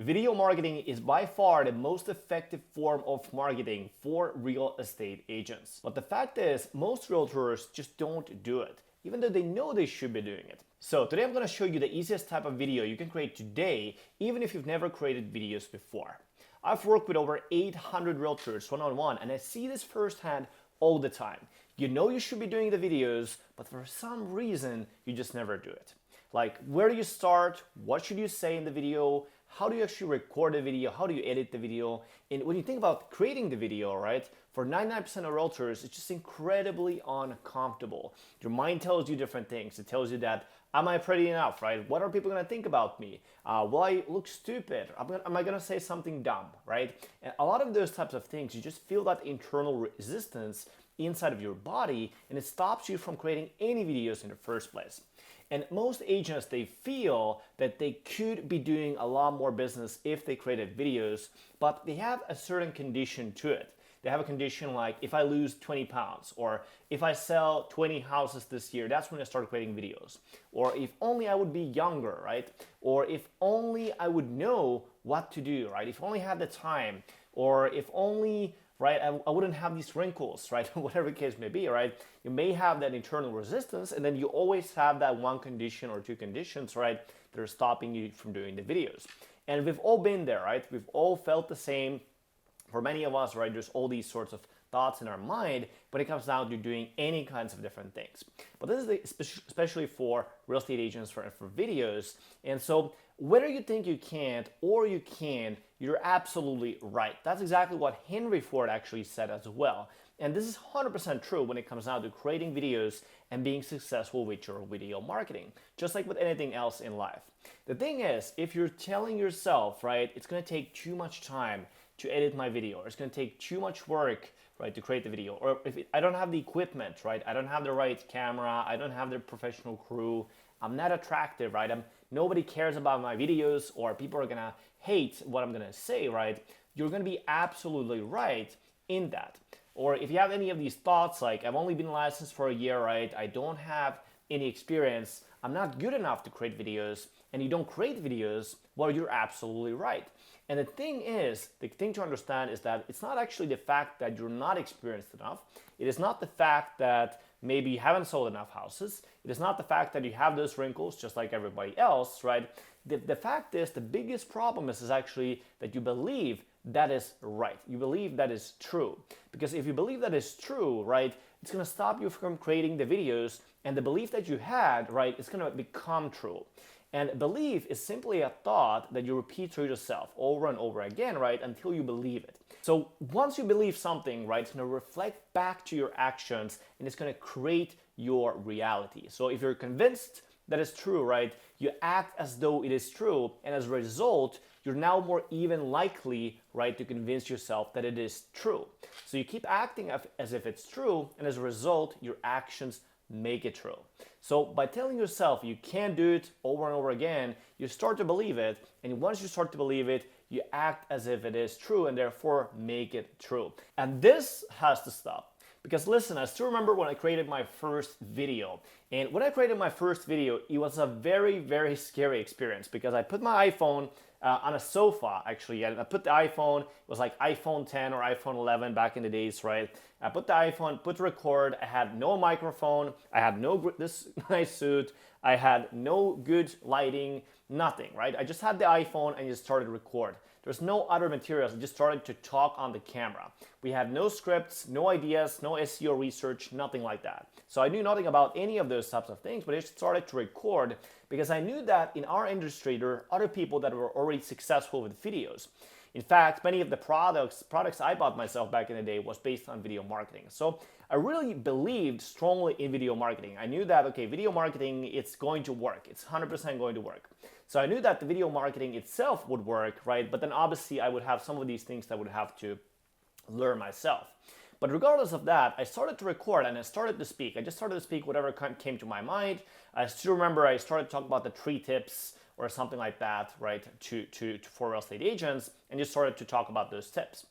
Video marketing is by far the most effective form of marketing for real estate agents. But the fact is, most realtors just don't do it, even though they know they should be doing it. So today I'm going to show you the easiest type of video you can create today, even if you've never created videos before. I've worked with over 800 realtors one-on-one, and I see this firsthand all the time. You know you should be doing the videos, but for some reason, you just never do it. Like, where do you start? What should you say in the video? How do you actually record the video? How do you edit the video? And when you think about creating the video, right, for 99% of realtors, it's just incredibly uncomfortable. Your mind tells you different things. It tells you that, am I pretty enough, right? What are people gonna think about me? Will I look stupid? Am I gonna say something dumb, right? And a lot of those types of things, you just feel that internal resistance inside of your body, and it stops you from creating any videos in the first place. And most agents, they feel that they could be doing a lot more business if they created videos, but they have a certain condition to it. They have a condition like, if I lose 20 pounds, or if I sell 20 houses this year, that's when I start creating videos. Or if only I would be younger, right? Or if only I would know what to do, right? If only I had the time, or if only, right, I wouldn't have these wrinkles, right? Whatever the case may be, right? You may have that internal resistance, and then you always have that one condition or two conditions, right, that are stopping you from doing the videos. And we've all been there, right? We've all felt the same. For many of us, right, there's all these sorts of thoughts in our mind when it comes down to doing any kinds of different things. But this is especially for real estate agents for videos. And so whether you think you can't or you can, you're absolutely right. That's exactly what Henry Ford actually said as well. And this is 100% true when it comes down to creating videos and being successful with your video marketing, just like with anything else in life. The thing is, if you're telling yourself, right, it's gonna take too much time to edit my video, or it's gonna take too much work, right, to create the video, or if I don't have the equipment, right, I don't have the right camera, I don't have the professional crew, I'm not attractive, right, nobody cares about my videos, or people are gonna hate what I'm gonna say, right, you're gonna be absolutely right in that. Or if you have any of these thoughts, like, I've only been licensed for a year, right, I don't have any experience, I'm not good enough to create videos, and you don't create videos, well, you're absolutely right. And the thing to understand is that it's not actually the fact that you're not experienced enough. It is not the fact that maybe you haven't sold enough houses. It is not the fact that you have those wrinkles just like everybody else, right? The fact is, the biggest problem is actually that you believe that is right. You believe that is true. Because if you believe that is true, right, it's gonna stop you from creating the videos, and the belief that you had, right, is gonna become true. And belief is simply a thought that you repeat to yourself over and over again, right, until you believe it. So once you believe something, right, it's gonna reflect back to your actions, and it's gonna create your reality. So if you're convinced that it's true, right, you act as though it is true, and as a result, you're now more even likely, right, to convince yourself that it is true. So you keep acting as if it's true, and as a result, your actions make it true. So by telling yourself you can't do it over and over again, you start to believe it, and once you start to believe it, you act as if it is true, and therefore make it true. And this has to stop. Because listen, I still remember when I created my first video. And when I created my first video, it was a very, very scary experience, because I put my iPhone on a sofa, actually. I put the iPhone, it was like iPhone 10 or iPhone 11 back in the days, right? I put the iPhone, put record, I had no microphone, I had this nice suit, I had no good lighting, nothing, right? I just had the iPhone and just started to record. There's no other materials, I just started to talk on the camera. We had no scripts, no ideas, no SEO research, nothing like that. So I knew nothing about any of those types of things, but I just started to record because I knew that in our industry, there are other people that were already successful with videos. In fact, many of the products I bought myself back in the day was based on video marketing. So I really believed strongly in video marketing. I knew that, okay, video marketing, it's going to work. It's 100% going to work. So I knew that the video marketing itself would work, right? But then obviously I would have some of these things that I would have to learn myself. But regardless of that, I started to record and I started to speak. I just started to speak whatever came to my mind. I still remember I started to talk about the 3 tips or something like that, right, for real estate agents, and just started to talk about those tips.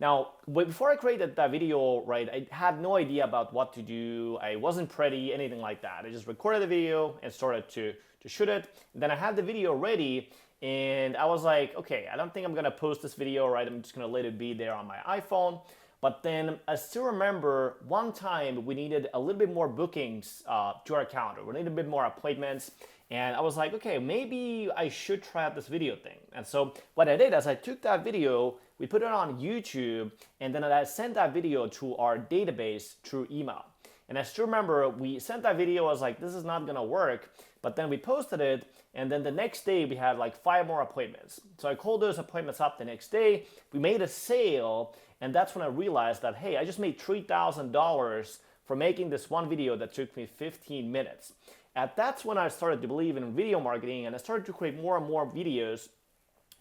Now, before I created that video, right, I had no idea about what to do. I wasn't pretty, anything like that. I just recorded the video and started to shoot it. Then I had the video ready, And I was like, okay, I don't think I'm gonna post this video, right? I'm just gonna let it be there on my iPhone. But then I still remember one time we needed a little bit more bookings to our calendar. We needed a bit more appointments. And I was like, okay, maybe I should try out this video thing. And so what I did is I took that video, we put it on YouTube, and then I sent that video to our database through email. And I still remember we sent that video, I was like, this is not gonna work. But then we posted it, and then the next day we had like 5 more appointments. So I called those appointments up the next day, we made a sale, and that's when I realized that, hey, I just made $3,000 for making this one video that took me 15 minutes. And that's when I started to believe in video marketing, and I started to create more and more videos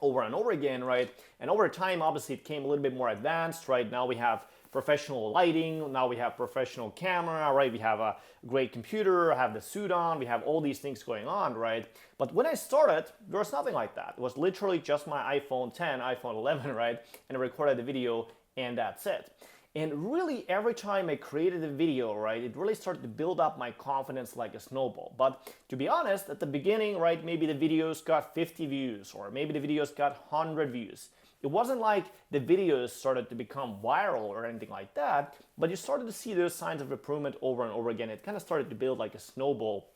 over and over again, right? And over time, obviously, it came a little bit more advanced, right? Now we have professional lighting, now we have professional camera, right? We have a great computer, I have the suit on, we have all these things going on, right? But when I started, there was nothing like that. It was literally just my iPhone 10, iPhone 11, right? And I recorded the video, and that's it. And really, every time I created a video, right, it really started to build up my confidence like a snowball. But to be honest, at the beginning, right, maybe the videos got 50 views, or maybe the videos got 100 views. It wasn't like the videos started to become viral or anything like that, but you started to see those signs of improvement over and over again. It kind of started to build like a snowball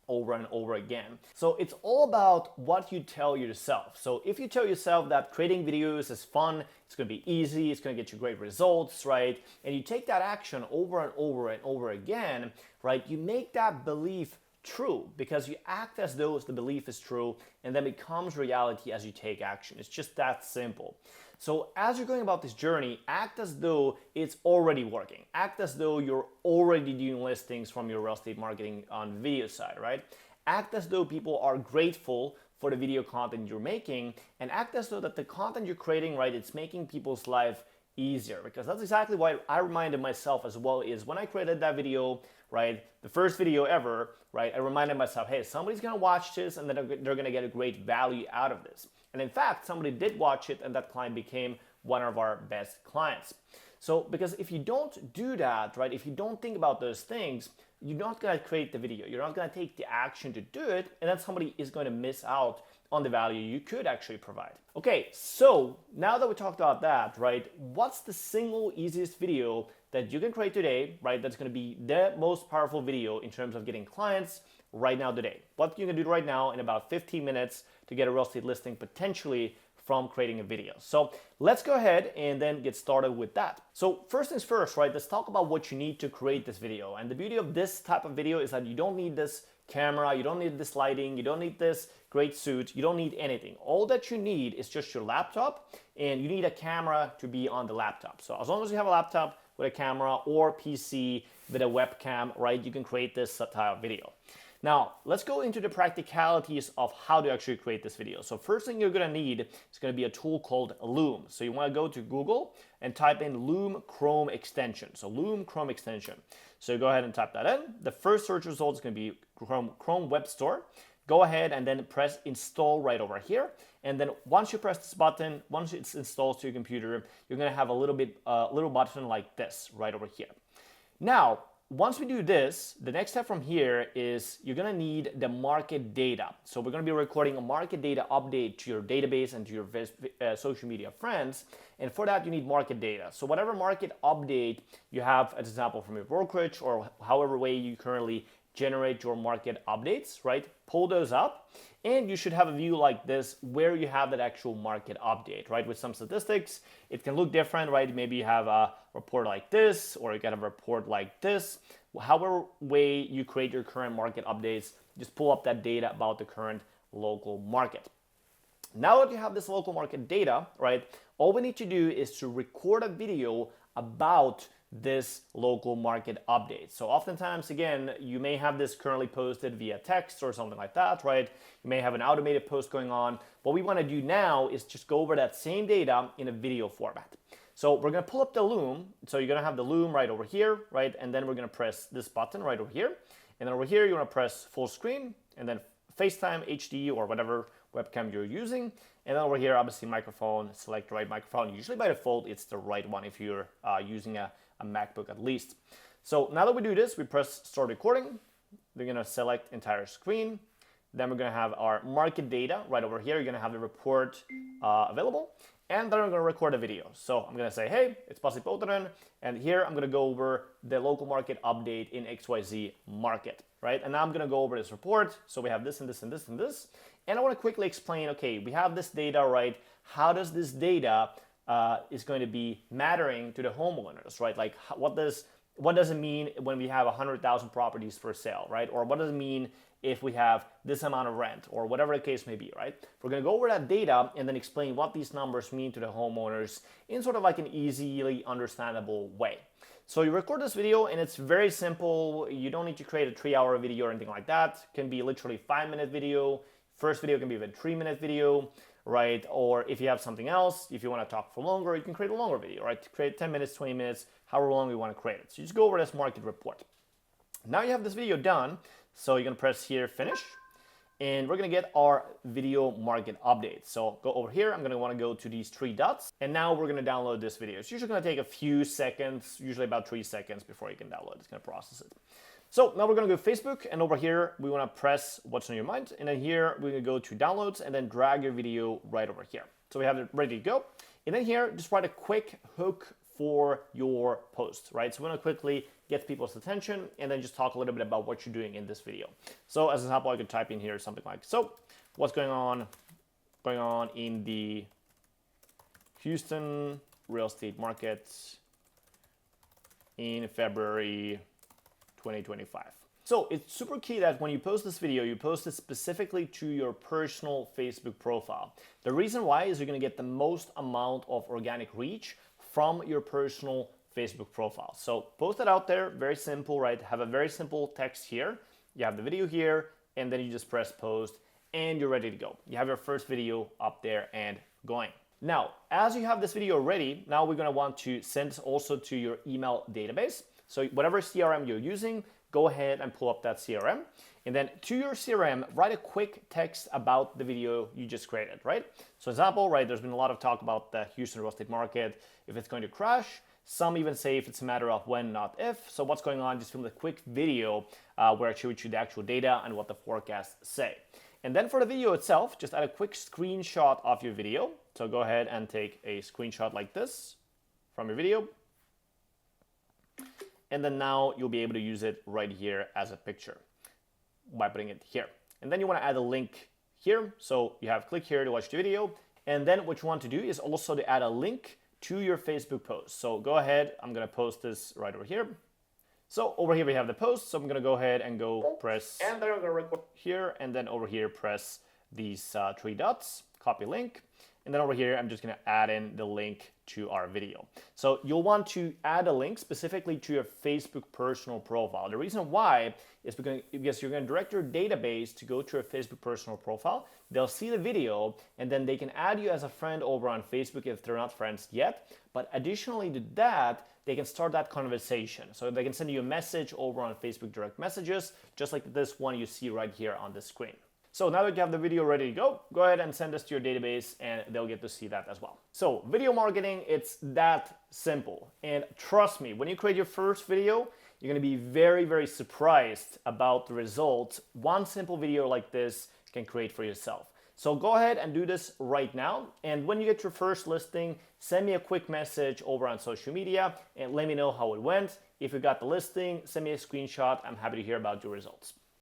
over and over again. So it's all about what you tell yourself. So if you tell yourself that creating videos is fun, it's gonna be easy, it's gonna get you great results, right? And you take that action over and over and over again, right? You make that belief true because you act as though the belief is true, and then becomes reality as you take action. It's just that simple. So as you're going about this journey, act as though it's already working. Act as though you're already doing listings from your real estate marketing on video side, right? Act as though people are grateful for the video content you're making, and act as though that the content you're creating, right, it's making people's life easier, because that's exactly what I reminded myself as well. Is when I created that video, right, the first video ever, right, I reminded myself, hey, somebody's gonna watch this and then they're gonna get a great value out of this. And in fact, somebody did watch it, and that client became one of our best clients. So because if you don't do that, right, if you don't think about those things, you're not gonna create the video, you're not gonna take the action to do it, and then somebody is going to miss out on the value you could actually provide. Okay, so now that we talked about that, right, what's the single easiest video that you can create today, right, that's gonna be the most powerful video in terms of getting clients right now today? What you can do right now in about 15 minutes to get a real estate listing potentially from creating a video. So let's go ahead and then get started with that. So first things first, right, let's talk about what you need to create this video. And the beauty of this type of video is that you don't need this camera, you don't need this lighting, you don't need this great suit, you don't need anything. All that you need is just your laptop, and you need a camera to be on the laptop. So as long as you have a laptop with a camera or PC with a webcam, right, you can create this type of video. Now, let's go into the practicalities of how to actually create this video. So first thing you're gonna need is gonna be a tool called Loom. So you wanna go to Google and type in Loom Chrome extension. So Loom Chrome extension. So go ahead and type that in. The first search result is gonna be Chrome Web Store. Go ahead and then press install right over here. And then once you press this button, once it's installed to your computer, you're gonna have a little button like this right over here. Now, once we do this, the next step from here is you're gonna need the market data. So we're gonna be recording a market data update to your database and to your social media friends. And for that, you need market data. So whatever market update you have, as example, from your brokerage or however way you currently generate your market updates, right? Pull those up, and you should have a view like this where you have that actual market update, right? With some statistics, it can look different, right? Maybe you have a report like this, or you get a report like this. However way you create your current market updates, just pull up that data about the current local market. Now that you have this local market data, right, all we need to do is to record a video about this local market update. So oftentimes, again, you may have this currently posted via text or something like that, right? You may have an automated post going on. What we want to do now is just go over that same data in a video format. So we're going to pull up the Loom. So you're going to have the Loom right over here, right? And then we're going to press this button right over here. And then over here, you're going to press full screen and then FaceTime, HD, or whatever webcam you're using. And then over here, obviously microphone, select the right microphone. Usually by default, it's the right one if you're using a MacBook at least. So now that we do this, we press start recording. We're gonna select entire screen. Then we're going to have our market data right over here. You're going to have the report available. And then I'm going to record a video. So I'm going to say, hey, it's Pasi Poutanen. And here I'm going to go over the local market update in XYZ market, right? And now I'm going to go over this report. So we have this and this and this and this. And I want to quickly explain, okay, we have this data, right? How does this data is going to be mattering to the homeowners, right? Like what does it mean when we have 100,000 properties for sale, right? Or what does it mean if we have this amount of rent, or whatever the case may be, right? We're going to go over that data and then explain what these numbers mean to the homeowners in sort of like an easily understandable way. So you record this video and it's very simple. You don't need to create a 3-hour video or anything like that. It can be literally 5-minute video. First video can be even 3-minute video, right? Or if you have something else, if you want to talk for longer, you can create a longer video, right? Create 10 minutes, 20 minutes, however long you want to create it. So you just go over this market report. Now you have this video done. So you're going to press here, finish, and we're going to get our video market update. So go over here. I'm going to want to go to these 3 dots, and now we're going to download this video. It's usually going to take a few seconds, usually about 3 seconds before you can download it. It's going to process it. So now we're going to go to Facebook, and over here we want to press what's on your mind, and then here we're going to go to downloads and then drag your video right over here. So we have it ready to go. And then here, just write a quick hook for your post, right? So we want to quickly get people's attention and then just talk a little bit about what you're doing in this video. So as an example, I could type in here something like, so what's going on in the Houston real estate market in February 2025. So it's super key that when you post this video, you post it specifically to your personal Facebook profile. The reason why is you're going to get the most amount of organic reach from your personal Facebook profile. So post it out there, very simple, right? Have a very simple text here. You have the video here, and then you just press post, and you're ready to go. You have your first video up there and going. Now, as you have this video ready, now we're gonna want to send this also to your email database. So whatever CRM you're using, go ahead and pull up that CRM. And then to your CRM, write a quick text about the video you just created, right? So example, right, there's been a lot of talk about the Houston real estate market, if it's going to crash. Some even say if it's a matter of when, not if. So what's going on, just film a quick video where I show you the actual data and what the forecasts say. And then for the video itself, just add a quick screenshot of your video. So go ahead and take a screenshot like this from your video. And then now you'll be able to use it right here as a picture by putting it here. And then you want to add a link here. So you have click here to watch the video. And then what you want to do is also to add a link to your Facebook post. So go ahead, I'm going to post this right over here. So over here we have the post. So I'm going to go ahead and go press and then I'm going to record here, and then over here press these 3 dots, copy link. And then over here, I'm just going to add in the link to our video. So you'll want to add a link specifically to your Facebook personal profile. The reason why is because you're going to direct your database to go to your Facebook personal profile. They'll see the video, and then they can add you as a friend over on Facebook if they're not friends yet. But additionally to that, they can start that conversation. So they can send you a message over on Facebook direct messages, just like this one you see right here on the screen. So now that you have the video ready to go ahead and send this to your database and they'll get to see that as well. So video marketing, it's that simple. And trust me, when you create your first video, you're gonna be very, very surprised about the results one simple video like this can create for yourself. So go ahead and do this right now. And when you get your first listing, send me a quick message over on social media and let me know how it went. If you got the listing, send me a screenshot. I'm happy to hear about your results.